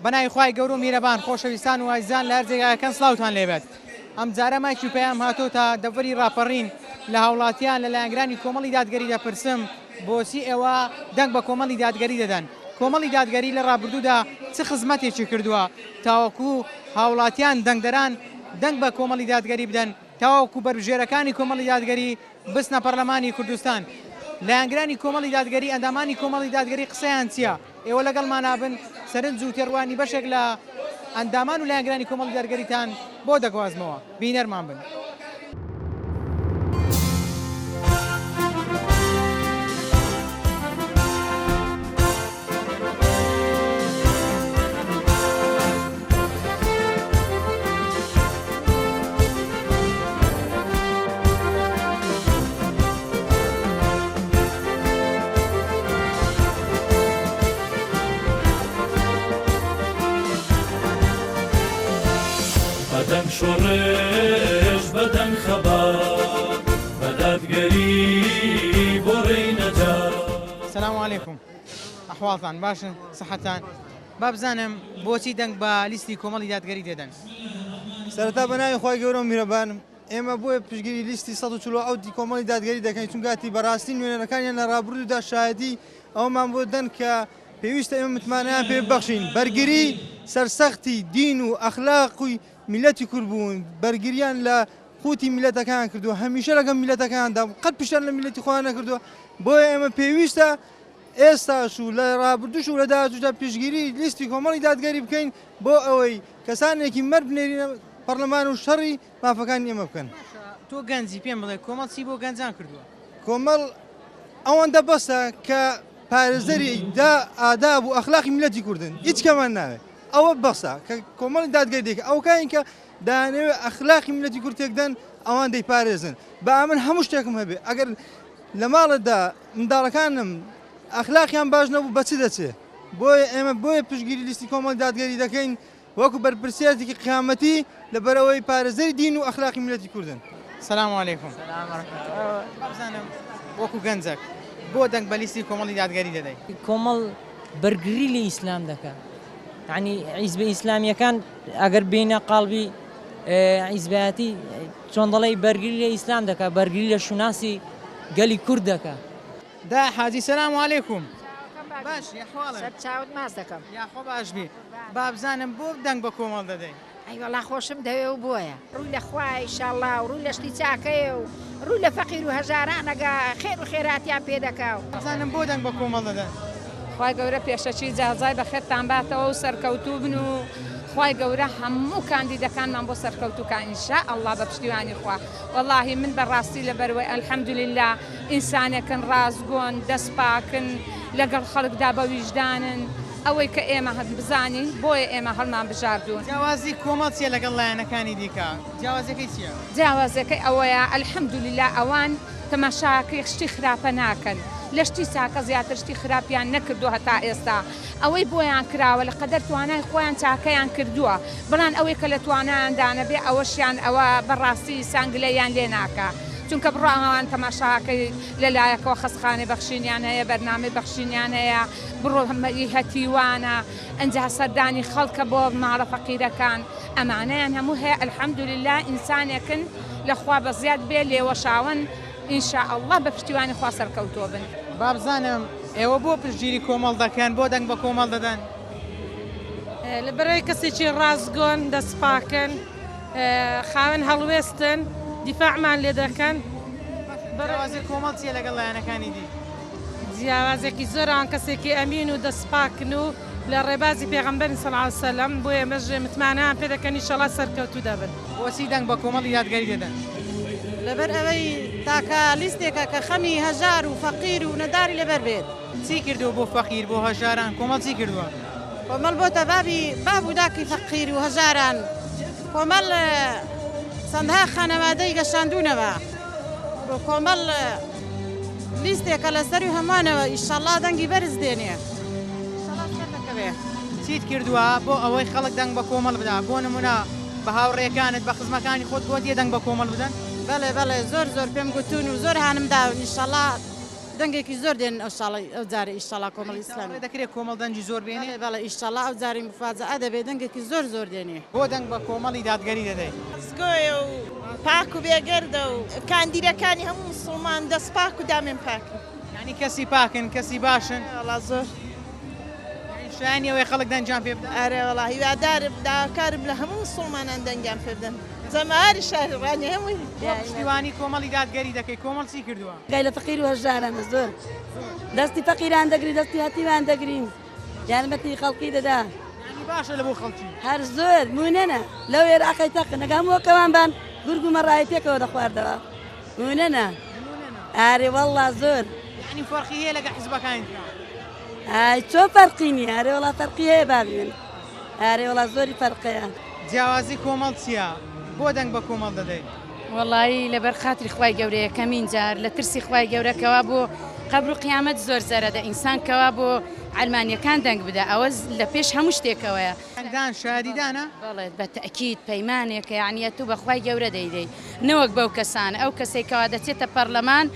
بەناوی خوای گەورە و میرەبان خۆشەویستان و ئازیزان لە هەر جێگایەکان سڵاوتان لێبێت. ئەم جارە مایکی پێیان هاتۆتە دەڤەری ڕاپەڕین لە هاوڵاتیان لە لایەنگرانی کۆمەڵی دادگەری دەپرسم بۆچی ئێوە دەنگ بە کۆمەڵی دادگەری دەدەن. کۆمەڵی دادگەری لە ڕابردوودا چ خزمەتێکی کردووە تاوەکو هاوڵاتیان دەنگدەران دەنگ بە کۆمەڵی دادگەری بدەن تاوەکو بەرژێرەکانی کۆمەڵی دادگەری بستنە پەرلەمانی کوردستان. لایەنگرانی کۆمەڵی دادگەری ئەندامانی کۆمەڵی دادگەری قسەیان چییە؟ ئێوە لەگەڵمانابن سەرنج و تێڕوانی بەشێک لە ئەندامان و لایەنگرانی کۆمەڵی دادگەریتان بۆ دەگوازمەوە بینەرمان بن. بدن شورش بدن خبر بدادگری بوری نجار. السلام عليكم. أحوالتان باشن صحتان بابزانم بۆچی دەنگ بە لیستی کۆمەڵی دادگەری دێدەن. سەرەتا بەناوی خوای گەورە و میرەبانم ئێمە بۆیە پشتگیری لیستی 140 کۆمەڵی دادگەری دەکەین چون کاتی بەڕاستی نوێنەرەکانیان لە ڕابردوودا شایەتی ئەومان بۆ دەن کە پێویستە ئێمە متمانەیان پێ ببەخشین. بەرگری سەرسەختی دین و ئەخلاقی میلەتی کورد بوون، بەرگریان لە قوتی میلەتەکان کردو، هەمیشە لەگەڵ میلەتەکاندا قەت پیشیان لە میلەتی خۆیان نەکردووە. بۆیە ئێمە پێویستە ئێستاش و لە ڕابردووش و لە داهاتوودا پشتگیری لیستی کۆمەڵی دادگەری بکەین بۆ ئەوەی کەسانێکی مەرد بنێرینە پەرلەمان و شەڕی مافەکانی ئێمە بکەن. تۆ گەنجی پێم بڵێ کۆمەڵ چی بۆ گەنجان کردووە؟ کۆمەڵ ئەوەندە بەسە کە پارێزەری دا ئاداب و ئەخلاقی میلەتی کوردن هیچ کەمان ناوێت. ئەوە بەسە کە کۆمەڵی دادگەری دێکە ئەو کاین کە دانەوێت ئەخلاقی میلەتی کورد تێکدەن ئەوان دەیپارێزن. بە ئەمن هەموو شتێکم هەبێ ئەگەر لە ماڵەدا منداڵەکانم ئەخلاقیان باش نەبوو بەچ دەچێت. بۆیە ئێمە بۆیە پشتگیری لیستی کۆمەڵی دادگەری دەکەین وەکو بەرپرسیارێکی قیامەتی لەبەرەوەی پارێزەری دین و ئەخلاقی میلەتی کوردن. سلام علیکم. بابزانم وەکو گەنجەک بۆ دەنگ بە لیستی کۆمەڵی دادگەری دەدەین. کۆمەڵ بەرگری لە ئیسلام دەکات. یعنی حیزبە ئیسلامیەکان ئەگەر بینە قاڵبی حیزبەتی چۆن دەڵێ بەرگری لە ئیسلام دەکات، بەرگری لە شوناسی گەلی کورد دەکات. دا حاجی سلام علیکم. باش یاخواڵە چاوت ماس دەکەم یاخۆ باش بی. بابزانم بۆ دەنگ بە کۆمەڵ دەدەین. ئەیوەڵا خۆشم دەوێ و بۆیە ڕووی لە خوای ئینشاڵڵا و ڕووی لە شتی چاکەیە و ڕووی لە فەقیر و هەژارانەگا خێر و خێراتیان پێ دەکا و بابزانم بۆ دەنگ بە کۆمەڵ دەدەن. خوای گەورە پێشەچی جازای بە خێرتان باتەوە و سەرکەوتوو بن و خوای گەورە هەموو کاندیدەکانمان بۆ سەرکەوتووکە ئینشاءالله بە پشتیوانی خوا. وەڵاهی من بەڕاستی لەبەرەوەی ئەلحەمدوللیلا ئینسانێکن ڕازگۆن دەست پاکن لەگەڵ خەڵکدا بە ویژدانن ئەوەی کە ئێمە بزانین بۆیە ئێمە هەڵمان بژاردوون. جیاوازی کۆمەڵ چیە لەگەڵ لایەنەکانی دیکە؟ جیاوازەکەی چییە؟ جیاوازەکەی ئەوەیە ئەلحەمدوللیلا ئەوان تەماشاکەی شتی خراپە ناکەن. لە شتی چاکە زیاتر شتی خراپیان نەکردو هەتا ئێستا ئەوەی بۆیان کراوە لە قەدەر توانای خۆیان چاکەیان کردووە بڵان ئەوەی کە لە توانایاندانە بێ ئەوەشیان ئەوە بەڕاستی سانگلەیان لێ ناکە چونکە بڕۆوان تەماشاکەی لەلایەکەوە خەسخانەی بەخشینیان هەیە بەرنامەی بەخشینیان هەیە بڕۆ هەتیوانە ئەنجا سەردانی خەڵکە بۆ ماڵە فەقیرەکان ئەمانەیان هەموو هەیە ئەلحەمدوللیلا ئینسانێکن لەخوا بەزیاد بێ لێوەشاون ئینشاءالله بە پشتیوانی خوا سەرکەوتووە بن. بابزانم ئێوە بۆ پشتگیری کۆمەڵ دەکەن بۆ دەنگ بە کۆمەڵ دەدەن. لەبەرەوەی کەسێکی ڕازگۆن دەست پاکن خاوێن هەڵوێستن دیفاعمان لێ دەکەن. بەڕێوازی کۆمەڵ چیە لەگەڵ لایەنەکانی دی؟ جیاوازێکی زۆران کەسێکی ئەمین و دەست پاکن و لە ڕێبازی پێغەمبەر صلی الله علیه و سەلەم بۆیە ئێمەش متمانەیان پێ دەکەن ئینشاڵڵا سەرکەوتوو دەبن. بۆچی دەنگ بە کۆمەڵی دادگەری دەدەن؟ لەبەر ئەوەی تاکە لیستێکە کە خەمی هەژار و فەقیر و نەداری لەبەر بێت. چی کردو بۆ فەقیر بۆ هەژاران کۆمەڵ چی کردووە؟ کۆمەڵ بۆتە باب و داکی فەقیر و هەژاران کۆمەڵ چەندها خانەوادەی گەشاندوونەوە بۆ کۆمەڵ لیستێکە لەسەری هەمانەوە ئینشاڵڵا دەنگی بەرز دێنێ. چیت کردووە بۆ ئەوەی خەڵک دەنگ بە کۆمەڵ بدا بۆ نمونە بە هاوڕێکانت بە خزمەکانی خۆت بۆ دێ دەنگ بە کۆمەڵ بدەن؟ بەڵێ زۆر پێم گوتون و زۆر هانم داون ئینشاڵڵا دەنگێکی زۆر دێن ئەو جارە ئیشتەڵا کۆمەڵی ئیسلامی دەکرێت کۆمەڵ دەنجی زۆر بێنێ بەڵێ ئیشتەڵا ئەو جاری مفاجعە دەبێت دەنگێکی زۆر دێنێ بۆ دەنگ بە کۆمەڵی دادگەری دەدەیت زگۆیە و پاک و بێگەردە و کاندیرەکانی هەموو مسلمان دەست پاک و دامێن پاکن ینی کەسی پاکن کەسی باشن وەڵا زۆر شایانی ئەوەی خەڵک دەنجام پێ بدەن ئارێ وەڵا هیوادارم داواکارم لە هەموو مسلمانان دەنگیان پێ بدەن جەماعەری شارڕانی هەمووی پشتیوانی کۆمەڵی دادگەری دەکەی کۆمەڵ چی کردووە گای لە فەقیر و هەژارانە زۆر دەستی فەقیران دەگری دەستی هەتیوان دەگرین یارمەتی خەڵکی دەدا ینی باشە لە بۆ خەڵکی هەر زۆر مونەنە لەو ێرە ئەقەی تەقن نەگامەوەکەوان بان گورگ و مەڕای پێکەوە دەخواردەوە مونەنە ئارێ وەڵا زۆر ینی فەرقی هەیە لەگە حیزبەکانی ئای چۆ فەرقی نیە ئارێ وەڵا فەرقی هەیە بابێن ئارێ وەڵا زۆری فەرقەیە جیاوازی کۆمەڵ چییە بۆ دەنگ بە کۆمەڵ دەدەیت وەڵایی لەبەر خاتری خوای گەورەیە کەمین جار لە ترسی خوای گەورەکەوا بۆ قەبر و قیامەت زۆر زەرەدە ئینسان کەوا بۆ ئەلمانیەکان دەنگ بدە ئەوە لە پێش هەموو شتێکەوەیە دەنگدان شادیدانە بەڵێت بە تەکید پەیمانێکە یعنیە تو بە خوای گەورە دەیدەی نەوەک بەو کەسانە ئەو کەسێکەوە دەچێتە پەرلەمان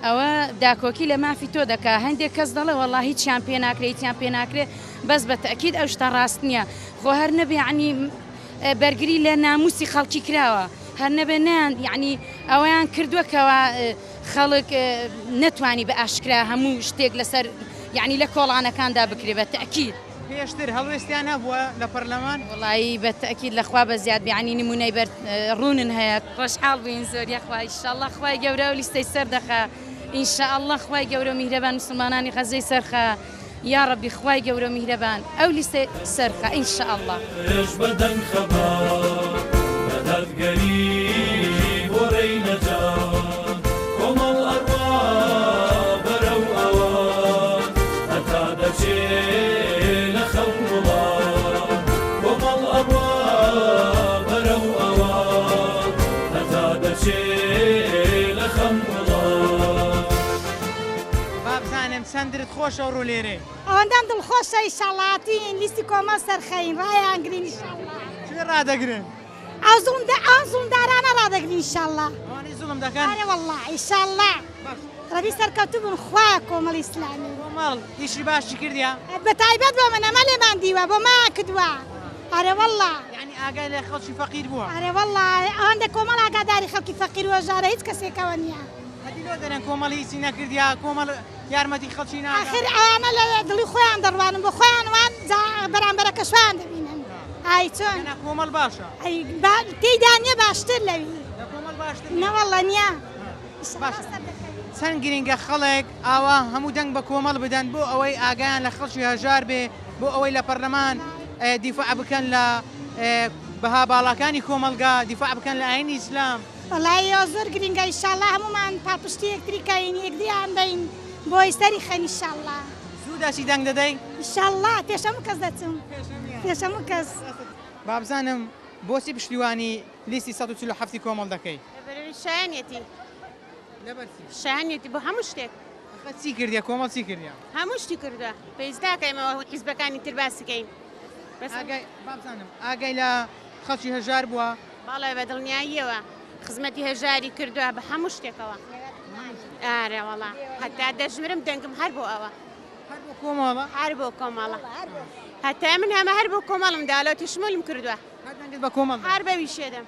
ئەوە داکۆکی لە مافی تۆ دەکا هەندێک کەس دەڵێ وەڵا هیچیان پێ ناکرێت هیچیان پێ ناکرێت بەس بە تەکید ئەو شتە ڕاست نییە خۆ هەر نەبێ عنی بەرگری لە ناموسی خەڵکی کراوە هەر نەبێ نیان یعنی ئەوەیان کردووەکەوە خەڵک نەتوانی بە ئاشکرا هەموو شتێک لەسەر یعنی لە کۆڵانەکاندا بکرێ بە تەکید پێشتر هەڵوێستیان هەبووە لە پەرلەمان وڵایی بە تەکید لەخوا بە زیاد بیانی نمونەی بەر ڕوونن هەیە خۆشحاڵ بووین زۆر یاخوا ئینشاءالله خوای گەورە و لیستەی سەر دەخا ئینشاءالله خوای گەورە میهرەبان مسلمانانی غەزەی سەرخە یا ربی خوای گەورە میهرەبان ئەو لیستەی سەرخە ئینشاءالله ايش بدن خبر بدل قريب وري نجار قوم الأرواح برو أوان حتى دشيل خون الله قوم الأرواح برو أوان حتى دشيل خون الله بابزانم چەندرت خۆشە و ڕوو لێرێ ئەوەندەم دڵخۆشە ئیشەڵاتین لیستی کۆمەڵ سەرخەین ڕایانگرین ئیشەڵڵا کوێ ڕادەگرن ئەو زوڵمدارانە ڕادەگرین ئیشەڵڵا ئەوانەی زوڵم دەکەن ئارێ وەڵڵا ئیشەڵڵا ڕەبی سەرکەوتوو بن خوایە کۆمەڵی ئیسلامی کۆمەڵ ئیشی باشی کردیا بە تایبەت بۆ منە مەلێمان دیوە بۆ ما کردووە ئارێ وەڵڵا یعنی ئاگای لە خەڵکی فەقیر بووە ئارێ وەڵڵا ئەوەندە کۆمەڵ ئاگاداری خەڵکی فەقیر و هەژارە هیچ کەسێکەوە نییە هەدی لۆ دەرێن کۆمەڵی هیچی نەکردیا کۆمەڵ یارمەتی خەڵکی ناکات آخر ئەوانە لە دڵی خۆیان دەڕوانن بۆ خۆیان وان بەرامبەرەکە شویان دەبینن ئای چۆن یعنی کۆمەڵ باشە تێیدا نییە باشتر لەوی لە کۆمەڵ باشتر نەوەڵڵە نییە باشە چەند گرینگە خەڵک ئاوا هەموو دەنگ بە کۆمەڵ بدەن بۆ ئەوەی ئاگایان لە خەڵکی هەژار بێ بۆ ئەوەی لە پەرلەمان دیفاع بکەن لە بەها باڵاکانی کۆمەلگا دیفاع بکەن لە ئاینی ئیسلام وەڵای زۆر گرنگە ئینشاءالله هەمومان پاڵپشتی یەکتریکەین یەکدیان بین بۆی سەری خەن ئینشاءالله زوو داچی دەنگ دەدەی ئینشاءالله پێش هەموو کەس دەچم پێش هەموو کەس بابزانم بۆچی پشتیوانی لیستی 147 کۆمەڵ دەکەی شایەنێتی شایەنێتی بۆ هەموو شتێک چی کردیا کۆمەڵ چی کردیا هەموو شتی کردووە پێویستاکەیمەوە حیزبەکانی تر باسەکەین بابزانم ئاگای لە خەڵکی هەژار بووە باڵێ بە دڵنیاییەوە خزمەتی هەژاری کردووە بە هەموو شتێکەوە ئارێ وەڵا هەتا دەژمرم دەنگم هەر بۆ ئەوە کۆمەڵە هەر بۆ کۆمەڵە هەتا من هەمە هەر بۆ کۆمەڵم داڵەتی شمولم کردووە دەنگت بە کۆمەڵ هەر بەوی شێدەم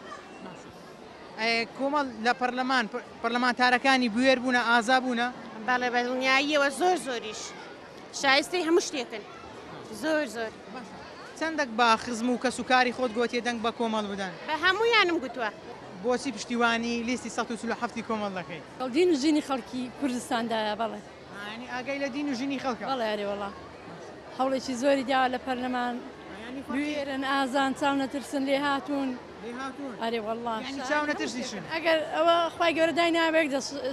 کۆمەڵ لە پەرلەمانتارەکانی بوێر بوونە ئازا بوونە باڵێ بە دڵنیاییەوە زۆر زۆریش شایستەی هەموو شتێکن زۆر چەندێک با خزم و کەسوکاری خۆت گوتێ دەنگ بە کۆمەڵ بدەن بە هەموویانم گوتووە بۆچی پشتیوانی لیستی 147 کۆمەڵ دەکەی دین و ژینی خەڵکی کوردستاندایە بەڵێ ئاگای لە دین و ژینی خەڵکە بەڵێ ئارێ وەڵا هەوڵێکی زۆری داوە لە پەرلەمان دوێرن ئازان چاو نەترسن لێ هاتوون ئەرێ وەڵا چاو نەترسیشن ئەگەر ئەوە خوای گەورە دای نابێک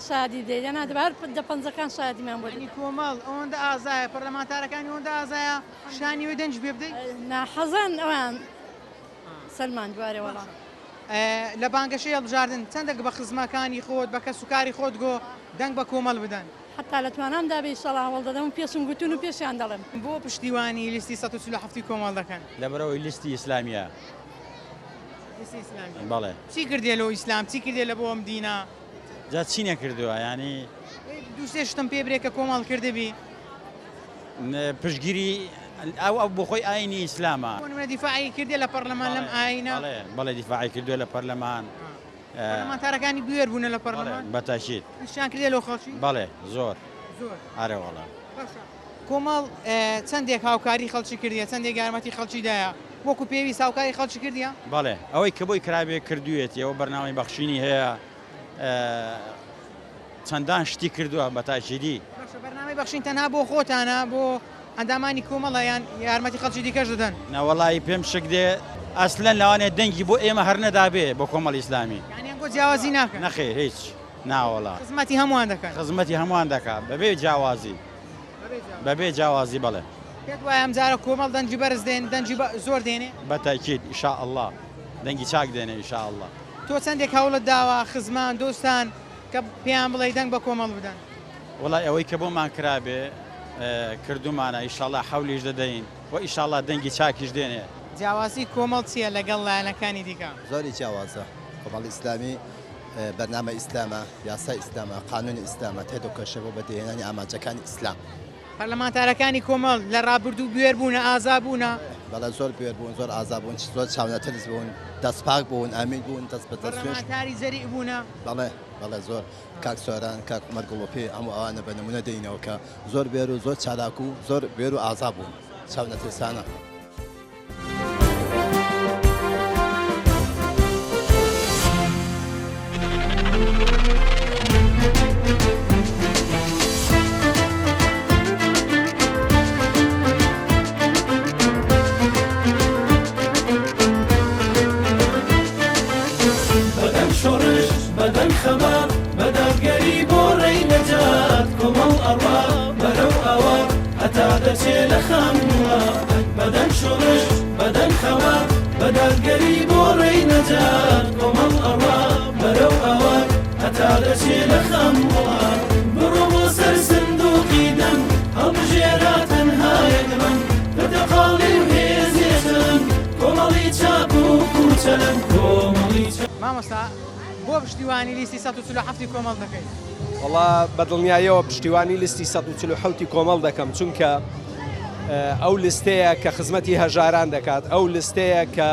شادی دێت یان نادەبار دە پەنجەکان شادیمان بۆ کۆمەڵ ئەوەندە ئازایە پەرلەمانتارەکانی ئەوەندە ئازایە شانی وێ دەنج پێ بدەیت ناحەزان ئەوان سەلمان دوارێ وەڵا لە بانگەشەی هەڵبژاردن چەندێک بە خزمەکانی خۆت بە کەسوکاری خۆت گۆ دەنگ بە کۆمەڵ بدەن حتا لە توانامدا بێ ئیشەڵا هەوڵ دەدەم پێشم گوتون و پێشیان دەڵێم بۆ پشتیوانی لیستی 147 کۆمەڵ دەکەن لەبەرەوەی لیستی ئیسلامیە بەڵێ چی کردێ لەوە ئیسلام چی کردێ لە بۆ ئەم دینە جا چی نەکردووە ینی دوو سێ شتم پێ برێ کە کۆمەڵ کردبی پشتگیری ئەو بۆ خۆی ئاینی ئیسلامە بۆ دیفاعی کردێ لە پەرلەمان لەم ئاینە بەڵێ دیفاعی کردووە لە پەرلەمان پەرلەمانتارەکانی بوێر بوون لە پەرلەمان بەتاشید نیشان کردێ لەو خەڵکی بەڵێ زۆر زۆر ئارێ وەڵام کۆمەڵ چەندێک هاوکاری خەڵکی کردیە چەندێک یارمەتی خەڵکیدایە وەکو پێویست هاوکاری خەڵکی کردیە بەڵێ ئەوەی کە بۆی کرابێ کردوێت ئەوە بەرنامەی بەخشینی هەیە چەندان شتی کردووە بەتاشیدی بەرنامەی بەخشین تەنها بۆ خۆتانە بۆ ئەندامانی کۆمەڵیان یارمەتی خەڵکی دیکەش دەدەن نەوەڵی پێم شک دێ ئەسلەن لەوانێت دەنگی بۆ ئێمە هەر نەدابێ بۆ کۆمەڵ ئیسلامی یانیان بۆ جیاوازی ناکەن نەخێ هیچ ناوەڵا خزمەتی هەمووان دەکەن خزمەتی هەمووان دەکات بەبێ جیاوازی بەبێ جیاوازی بڵێ پێت وایە ئەم جارە کۆمەڵ دەنجی بەرز دێن دەنجی زۆر دێنێ بەتاکید ئینشاء الله دەنگی چاک دێنێ ئینشاء الله تۆ چەندێک هەوڵت داوە خزمان دۆستان کە پێیان بڵێ دەنگ بە کۆمەڵ بدەن وڵای ئەوەی کە بۆمان کرابێ کردومانە ئینشاءالله حەولیش دەدەین و ئینشاءالله دەنگی چاکیش دێنێ جیاوازی کۆمەڵ چییە لەگەڵ لایەنەکانی دیکە زۆری جیاوازە کۆمەڵی ئیسلامی بەرنامە ئیسلامە یاسای ئیسلامە قانونی ئیسلامە تێدۆ کەشەوە بە دێنانی ئاماجەکانی ئیسلام پەرلەمانتارەکانی کۆمەڵ لە ڕابردوو بوێر بوونە ئازا بوونە بەڵە زۆر بوێر بوون زۆر ئازا بوون زۆر چاونەتەرز بوون دەستپاک بوون ئامین بوون دەست بە دەست پەرلەمانتاری زەریع بوونە بەڵێ زۆر کاک سۆران کاک مەرگوڵۆپی هەموو ئەوانە بە نمونە دەینەوە کە زۆر بێر و زۆر چالاک و زۆر بێر و ئازا بوون چاونەترسانە بدن خبر بدرگری بۆڕێی نەجات کۆمەڵ ئەڕوا بەرەو ئەوە هەتا دەچێ لە خەموە بدن شۆڕش بدن خەوە بەدەرگەری بۆڕێی نەجات کۆمەڵ ئەڕوا بەرەو ئەوە هەتا دەچێ لە خەموە بڕۆ بۆ سەر سندوقی دەم هەڵبژێرا تەنها یەکڕەن بەدەقاڵی و هێزێژن کۆمەڵی چاک و کوچەلەن کۆمەڵی مامۆستا بۆ پشتیوانی لیستی 147 کۆمەڵ دەکەیت وڵا بەدڵنیایەوە پشتیوانی لیستی 147 کۆمەڵ دەکەم چونکە ئەو لیستەیە کە خزمەتی هەژاران دەکات ئەو لیستەیە کە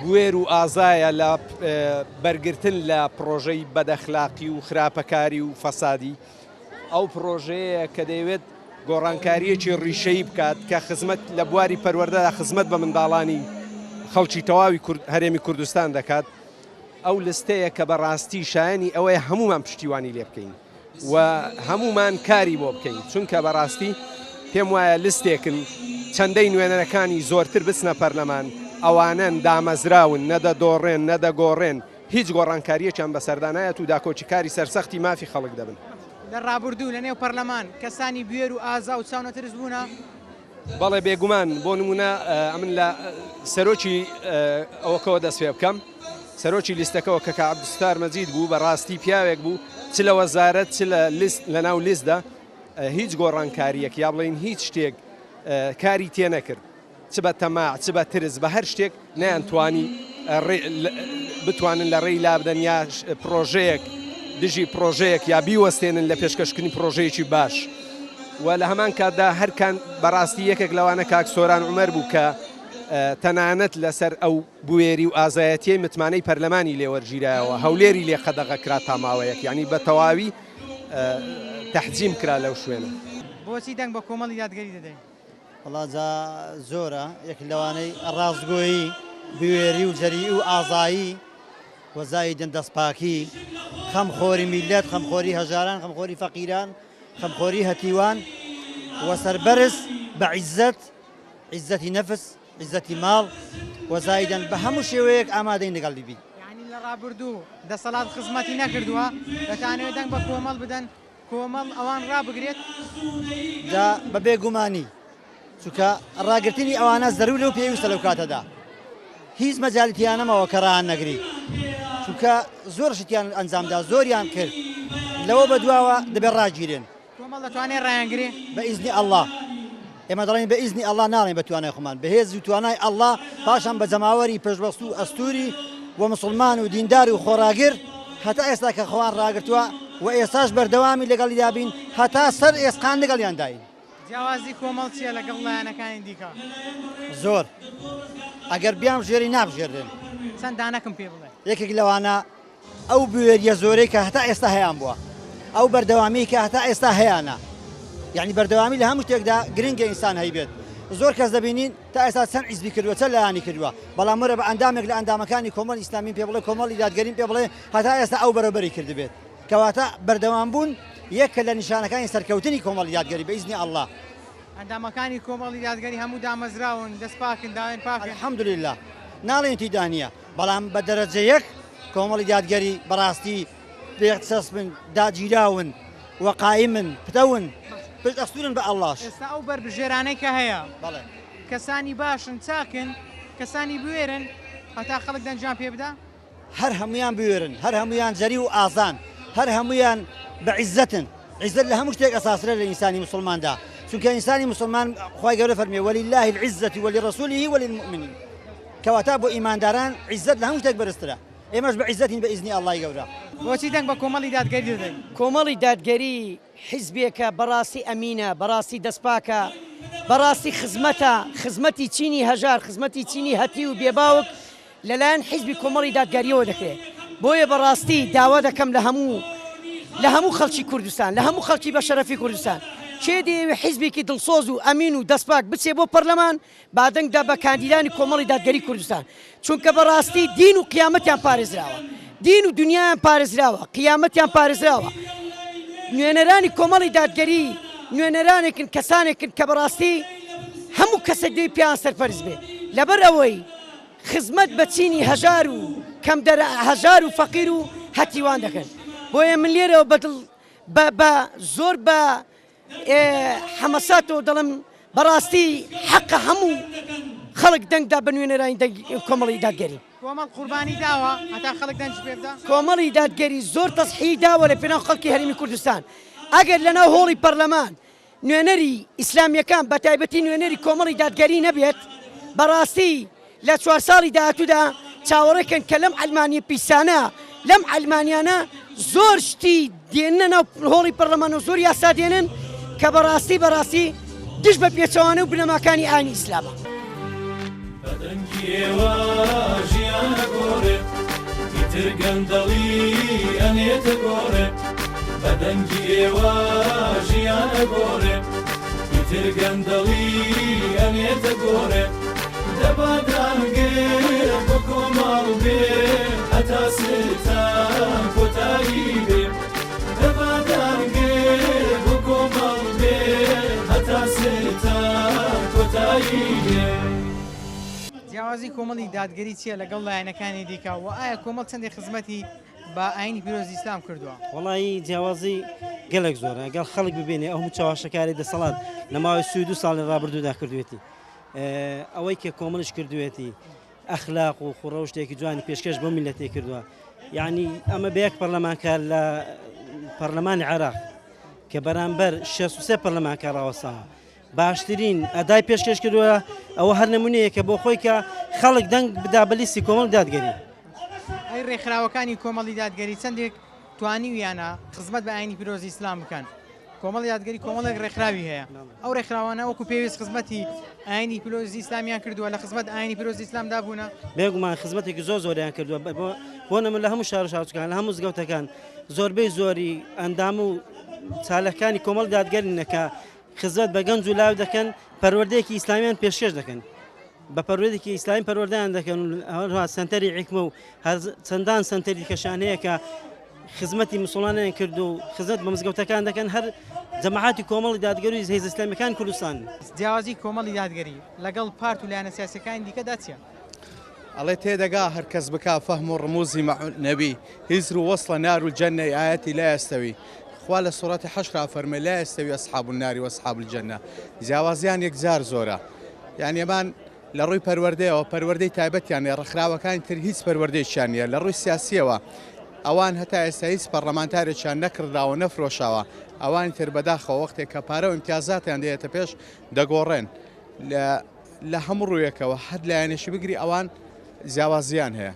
بوێر و ئازایە لە بەرگرتن لە پرۆژەی بەدەخلاقی و خراپەکاری و فەسادی ئەو پرۆژەیە کە دەیەوێت گۆڕانکاریەکی ڕیشەی بکات کە خزمەت لە بواری پەروەردەدا خزمەت بە منداڵانی خەڵکی تەواوی هەرێمی کوردستان دەکات ئەو لستەیە کە بەڕاستی شایانی ئەوەیە هەمومان پشتیوانی لێ بکەین و هەمومان کاری بۆ بکەین چونکە بەڕاستی پێم وایە لستێکن چەندەی نوێنەرەکانی زۆرتر بچنە پەرلەمان ئەوانن دامەزراون نەدەدۆڕێن نەدەگۆڕێن هیچ گۆڕانکاریەکیان بەسەردانایەت و داکۆچیکاری سەرسەختی مافی خەڵک دەبن لە ڕابردوو لە نێو پەرلەمان کەسانی بوێر و ئازا و چاونەترس بوونە بەڵێ بێگومان بۆ نمونە ئەمن لە سەرۆکی ئەوەکەوە دەست پێ بکەم سەرۆکی لیستەکەەوە کە عەبدولستار مەجید بوو بەڕاستی پیاوێک بوو چ لە وەزارەت چ لە ناو لیستدا هیچ گۆڕانکاریەک یا بڵین هیچ شتێک کاری تێ نەکرد چ بە تەماع چ بە ترس بە هەر شتێک نەیانتوانی بتوانن لە ڕێی لابدەن یا پرۆژەیەک دژی پرۆژەیەک یا بیوەستێنن لە پێشکەشکردنی پرۆژەیەکی باش و لە هەمان کاتدا هەرکان بەڕاستی یەکێک لەوانە کاک سۆران عومەر بوو کە تەنانەت لەسەر ئەو بوێری و ئازایەتیەی متمانەی پەرلەمانی لێوەرگیرایەوە هەولێری لێ قەدەغەکرا تاماوەیەک یعنی بە تەواوی تەحجیم کرا لەو شوێنە بۆچی دەنگ بە کۆمەڵی یادگەری دەدەین وڵا زۆرە یەک لەوانەی ڕاستگۆیی بوێری و جەری و ئازایی وەزایدن دەستپاکی خەمخۆری میلەت خەمخۆری هەژاران خەمخۆری فەقیران خەمخۆری هەتیوان وەسەربەرز بە عیزەت عیزەتی نەفس عیزەتی ماڵ وەزایدن بە هەموو شێوەیەک ئامادەی لەگەڵی بی یعنی لە ڕابردوو دەسەڵات خزمەتی نەکردووە دەتانەوێت دەنگ بە کۆمەڵ بدەن کۆمەڵ ئەوان ڕابگرێت بە بێگومانی چونکە ڕاگررتنی ئەوانە زەرور لەو پێویستە لەو کاتەدا هیچ مەجالیتیانەمەوە کە ڕان نەگری چونکە زۆر شتیان ئەنجامدا زۆریان کرد لەوە بەدواوە دەبێت ڕاگیرێن کۆمەڵ دەتوانێت ڕایانگرێ بە ئیزنی ئەڵڵا ئێمە دەڵێن بە ئیزنی ئەڵڵا ناڵێن بە توانای خۆمان بەهێز و توانای ئەڵڵا پاشان بە جەماوەری پێشبەست و ئەستوری و مسلمان و دیندار و خۆراگر هەتا ئێستا کە خۆیان ڕاگرتووە و ئێستاش بەردەوامی لەگەڵی دابین هەتا سەر ئێسقان لەگەڵیان داین. جیاوازی کۆمەڵ چییە لەگەڵ لایەنەکانی دیکە؟ زۆر ئەگەر بیام ژێری نابژێردن چەند دانەکەم پێ بڵێ. یەکێک لەوانە ئەو بوێریە زۆرەی کە هەتا ئێستا هەیان بووە، ئەو بەردەوامی کە هەتا ئێستا هەیەە، یعنی بەردەوامی لە هەموو شتێکدا گرنگە ئینسان هەیبێت. زۆر کەس دەبینین تا ئێستا چەند حیزبی کردووە چەند لایانی کردووە، بەڵام وەرە بە ئەندامێک لە ئەندامەکانی کۆمەڵی ئیسلامی پێ بڵێ کۆمەڵی دادگەریم پێ بڵێ هەتا ئێستا ئەو بەرەبەری کردبێت، کەواتە بەردەوام بوون یەکە لە نیشانەکانی سەرکەوتنی کۆمەڵی دادگەری بە ئیزنی ئەڵڵا. ئەندامەکانی کۆمەڵی دادگەری هەموو دامەزراون، دەست پاکن، داوێن پاکن. الحەمدولله ناڵێن تیدانە، بەڵام بە دەرەجە یەک کۆمەڵی دادگەری بەڕاستی پێچەسبن، داگیراون، وەقایمن، پتەون، پشت ئەستورن بە ئەڵڵاش. ئێستا ئەو بربژێرانەی کە هەیە کەسانی باشن چاکن، کەسانی بوێرن هەتا خەڵک دەنجام پێ بدا؟ هەر هەمویان بوێرن، هەر هەمویان جەری و ئازان، هەر هەمویان بە عیزەتن. عیزەت لە هەموو شتێک ئەساسرە لە ئینسانی مسلماندا، چونکە ئینسانی مسلمان خوای گەورە فەرمێ وەلیلله العزة ولرسوله وللمؤمنین، کەواتە بۆ ئیمانداران عیزەت لە هەموو شتێک بەرزترە. ئێمەش بە عیزەتین بە ئیزنی ئەڵڵای گەورە. بۆچی دەنگ بە کۆمەڵی دادگەری دەدەین؟ کۆمەڵی دادگەری حیزبێکە بەڕاستی ئەمینە، بەڕاستی دەستپاکە، بەڕاستی خزمەتە، خزمەتی چینی هەژار، خزمەتی چینی هەتی و بێباوک لەلایەن حیزبی کۆمەڵی دادگەریەوە دەکرێت. بۆیە بەڕاستی داوا دەکەم لە هەموو خەڵکی کوردستان، لە هەموو خەڵکی بە شەرەفی کوردستان کێ دەیەوێ حیزبێکی دڵسۆز و ئەمین و دەستپاک بچێ بۆ پەرلەمان بادەنگدا بە کاندیدانی کۆمەڵی دادگەری کوردستان، چونکە بەڕاستی دین و قیامەتیان پارێزراوە، دین و دنیایان پارێزراوە، قیامەتیان پارێزراوە. نوێنەرانی کۆمەڵی دادگەری نوێنەرانێکن، کەسانێکن کە بەڕاستی هەموو کەسێک دەوێت پیان سەرپەرز بێ، لەبەر ئەوەی خزمەت بە چینی هەژار و کەم هەژار و فەقیر و هەتیوان دەکەن. بۆیە من لێرەوە بە زۆر بە حەمەساتەوە دەڵم بەڕاستی حەقە هەموو خەڵک دەنگدا بە نوێنەرانی کۆمەڵی دادگەری. کۆمەڵ قوربانی داوە هەتا خەڵک دەنج پێ بدا؟ کۆمەڵی دادگەری زۆر تەسحی داوە لە پێناو خەڵکی هەرێمی کوردستان. ئەگەر لەناو هۆڵی پەرلەمان نوێنەری ئیسلامیەکان بە تایبەتی نوێنەری کۆمەڵی دادگەری نەبێت، بەڕاستی لە 4 ساڵی داهاتوودا چاوەڕێکن کە لەم ئەلمانیە پیسانە، لەم ئەلمانیانە زۆر شتی دێنە ناو هۆڵی پەرلەمان و زۆر یاسا دێنن کە بەڕاستی دش بە پێچەوانە و بنەماکانی ئاینی ئیسلامە. بەدەنگی ئێوە ژیانە گۆڕێ، ئیتر گەندەڵی ئەنێتە گۆڕێ، بەدەنگی ئێوە ژیانە گۆڕێ، ئیتر گەندەڵی ئەنێتە گۆڕێ، دەبادانگێ بۆ کۆمەڵ بێ هەتا ستان کۆتایی بێ، دەبادانگێ بۆ کۆمەڵ بێ هەتا ستان کۆتایی بێ. جیاوازی کۆمەڵی دادگەری چییە لەگەڵ لایەنەکانی دیکە و ئایا کۆمەڵ چەندێک خزمەتی بە ئاینی پیرۆزی ئیسلام کردووە؟ وەڵی جیاوازی گەلێک زۆرە، ئەگەڵ خەڵک ببینێ ئەو هەموو چاواشەکاری دەسەڵات لە ماوەی 32 ساڵ لە ڕابردوودا کردوێتی، ئەوەی کە کۆمەڵش کردوێتی ئەخلاق و خوڕە و شتێکی جوانی پێشکەش بۆ میلەتێ کردووە. یعنی ئەمە بە یەک پەرلەمانکار لە پەرلەمانی عێراق کە بەرامبەر 63 پەرلەمانکار ڕاوەستاوە باشترین ئەدای پێشکەش کردووە. ئەوە هەر نمونەیە کە بۆ خۆی کە خەڵک دەنگ بدا بە لیستی کۆمەڵ دادگەری. ئەی ڕێکخراوەکانی کۆمەڵی دادگەری چەندێک توانیویانە خزمەت بە ئاینی پیرۆزی ئیسلام بکەن؟ کۆمەڵی دادگەری کۆمەڵێک ڕێکخراوی هەیە، ئەو ڕێکخراوانە وەکو پێویست خزمەتی ئاینی پیرۆزی ئیسلامیان کردووە، لە خزمەت ئاینی پیرۆزی ئیسلامدا بوونە؟ بێگومان خزمەتێکی زۆریان کردووە، بۆ نەمە لە هەموو شارچکان لە هەموو زگەوتەکان زۆربەی زۆری ئەندام و چالەکانی کۆمەڵ دادگەرینەکە خزمەت بە گەنج و لاو دەکەن، پەروەردەیەکی ئیسلامیان پێشکەش دەکەن، بە پەروەردەیەکی ئیسلامی پەروەردەیان دەکەن و سنتەری حیکمە و چەندان سنتەری کەشان هەیە کە خزمەتی مسڵمانیان کرد و خزمەت بە مزگەوتەکان دەکەن، هەر جەماعەتی کۆمەڵی دادگەری هێز ئیسلامیەکان کوردستان. جیاوازی کۆمەڵی دادگەری لەگەڵ پارت و لایەنە سیاسیەکانی دیکەدا چییە؟ ئەڵێ تێدەگا هەر کەس بکا فەهم و ڕموزی نەبی هیزر و وەصلە نار و جەنەی ئاەتی لا یەستەوی، خوا لە سوڕەتی حەشر فەرمێ لا یەستەوی ئەصحاب النار وەصحاب الجەنە. جیاوازیان یەکجار زۆرە، یعنی ئەمان لە ڕووی پەروەردەیەوە پەروەردەی تایبەتیانە ڕێکخراوەکانی تر هیچ پەروەردەیەکیان نییە. لە ڕووی سیاسیەوە ئەوان هەتا ئێستا هیچ پەرلەمانتارێکیان نەکرداوە نەفرۆشاوە، ئەوانی تر بەداخەوە وەختێک کە پارە و ئیمتیازاتیان دێتە پێش دەگۆڕێن لە هەموو ڕوویەکەوە، هەر لایەنێشی بگری ئەوان جیاوازیان هەیە.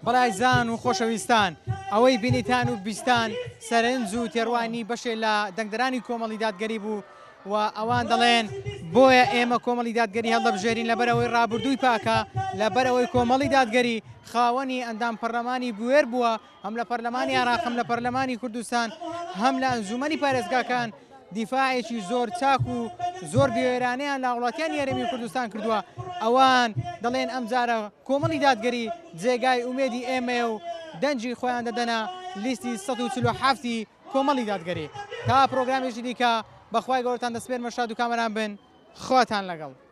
بەڵایزان و خۆشەویستان ئەوەی بینیتان و بیستان سەرنج و تێڕوانی بەشێ لە دەنگدەرانی کۆمەڵی دادگەری بوو و ئەوان دەڵێن بۆیە ئێمە کۆمەڵی دادگەری هەڵدەبژێرین لەبەرەوەی ڕابردووی پاکە لەبەرەوەی کۆمەڵی دادگەری خاوەنی ئەندام پەرلەمانی بوێر بووە هەم لە پەرلەمانی عێراق هەم لە پەرلەمانی کوردستان هەم لە ئەنجومەنی پارێزگاکان دیفاعێکی زۆر چاک و زۆر بێوێرانەیان لە وڵاتیانی هەرێمی کوردستان کردووە ئەوان دەڵێن ئەم جارە کۆمەڵی دادگەری جێگای ئومێدی ئێمە و دەنجی خۆیان دەدەنە لیستی 147 کۆمەڵی دادگەری تا پرۆگرامێکی دیکە بەخوای گەورەتان دەسپێرمە شاد و کامەران بن خواتان لەگەڵ